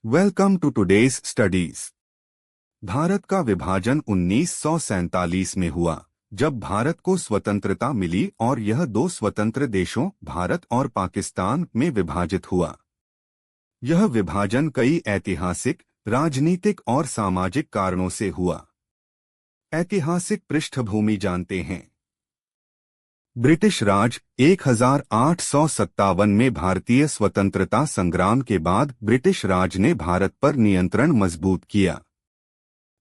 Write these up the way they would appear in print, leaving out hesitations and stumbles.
Welcome to today's studies. Bharat का विभाजन 1947 में हुआ, जब भारत को स्वतंत्रता मिली और यह दो स्वतंत्र देशों भारत और पाकिस्तान में विभाजित हुआ। यह विभाजन कई ऐतिहासिक, राजनीतिक और सामाजिक कारणों से हुआ। ऐतिहासिक पृष्ठभूमि जानते हैं। ब्रिटिश राज 1857 में भारतीय स्वतंत्रता संग्राम के बाद ब्रिटिश राज ने भारत पर नियंत्रण मजबूत किया।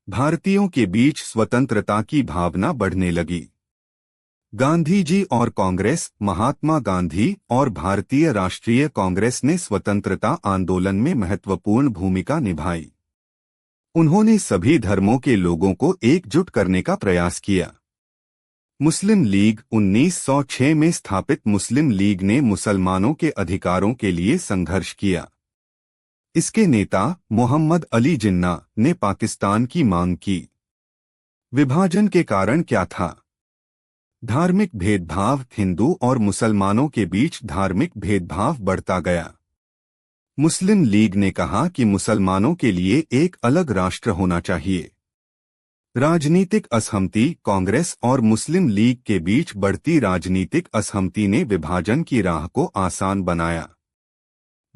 भारतीयों के बीच स्वतंत्रता की भावना बढ़ने लगी। गांधी जी और कांग्रेस, महात्मा गांधी और भारतीय राष्ट्रीय कांग्रेस ने स्वतंत्रता आंदोलन में महत्वपूर्ण भूमिका निभाई। उन्होंने सभी धर्मों के लोगों को एकजुट करने का प्रयास किया। मुस्लिम लीग 1906 में स्थापित मुस्लिम लीग ने मुसलमानों के अधिकारों के लिए संघर्ष किया। इसके नेता मोहम्मद अली जिन्ना ने पाकिस्तान की मांग की। विभाजन के कारण क्या था? धार्मिक भेदभाव। हिंदू और मुसलमानों के बीच धार्मिक भेदभाव बढ़ता गया। मुस्लिम लीग ने कहा कि मुसलमानों के लिए एक अलग राष्ट्र होना चाहिए। राजनीतिक असहमति। कांग्रेस और मुस्लिम लीग के बीच बढ़ती राजनीतिक असहमति ने विभाजन की राह को आसान बनाया।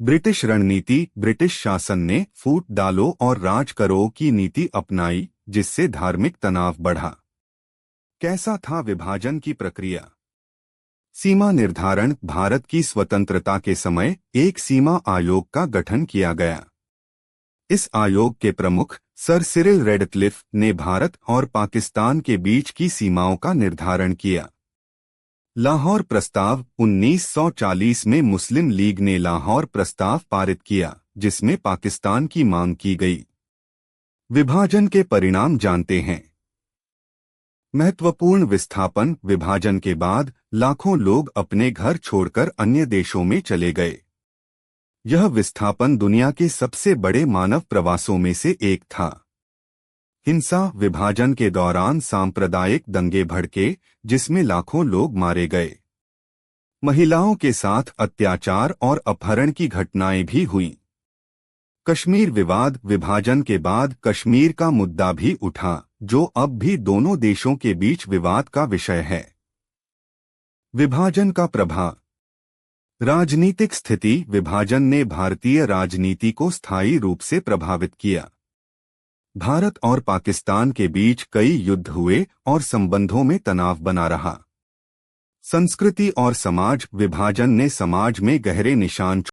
ब्रिटिश रणनीति। ब्रिटिश शासन ने फूट डालो और राज करो की नीति अपनाई, जिससे धार्मिक तनाव बढ़ा। कैसा था विभाजन की प्रक्रिया? सीमा निर्धारण। भारत की स्वतंत्रता के समय एक सीमा आयोग का गठन किया गया। इस आयोग के प्रमुख सर सिरिल रेडक्लिफ ने भारत और पाकिस्तान के बीच की सीमाओं का निर्धारण किया। लाहौर प्रस्ताव। 1940 में मुस्लिम लीग ने लाहौर प्रस्ताव पारित किया, जिसमें पाकिस्तान की मांग की गई। विभाजन के परिणाम जानते हैं। महत्वपूर्ण विस्थापन। विभाजन के बाद लाखों लोग अपने घर छोड़कर अन्य देशों में चले गए। यह विस्थापन दुनिया के सबसे बड़े मानव प्रवासों में से एक था। हिंसा। विभाजन के दौरान सांप्रदायिक दंगे भड़के, जिसमें लाखों लोग मारे गए। महिलाओं के साथ अत्याचार और अपहरण की घटनाएं भी हुईं। कश्मीर विवाद। विभाजन के बाद कश्मीर का मुद्दा भी उठा, जो अब भी दोनों देशों के बीच विवाद का विषय है। विभाजन का प्रभाव। राजनीतिक स्थिति। विभाजन ने भारतीय राजनीति को स्थायी रूप से प्रभावित किया। भारत और पाकिस्तान के बीच कई युद्ध हुए और संबंधों में तनाव बना रहा। संस्कृति और समाज। विभाजन ने समाज में गहरे निशान